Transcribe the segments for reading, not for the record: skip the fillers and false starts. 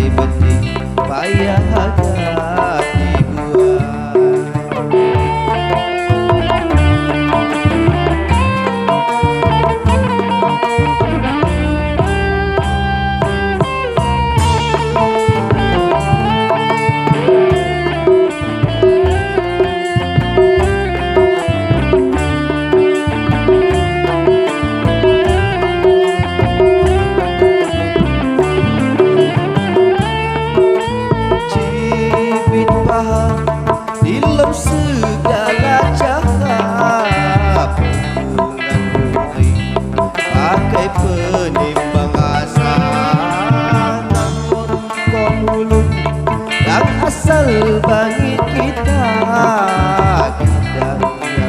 Sai penting payah hati buat. Dalam segala cara pengungan bumi pakai penimbang asa, namun kau mulut dan asal bangit kita ya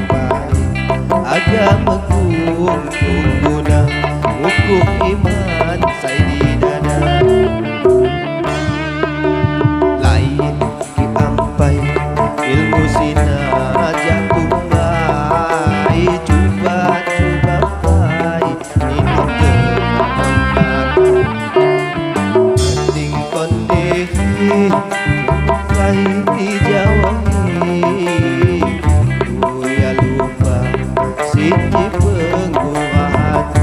baik agama guna hukum iman sai di dada lain ki ampai ilmu sina jatuh bai cuba bai minum penting kondisi sai dijauhi ku ya lupa siji pengguna hati.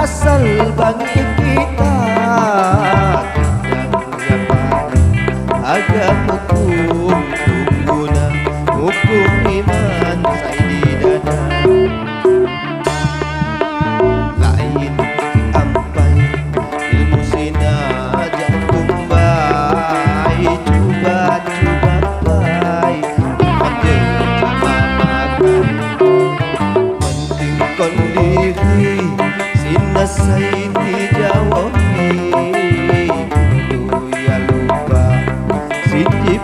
Asal bangkit kita agama guna hukum iman sai di dada lain ampai ilmu sina jantung bai cuba bai penting kondisi sai dijauhi ku ya lupa siji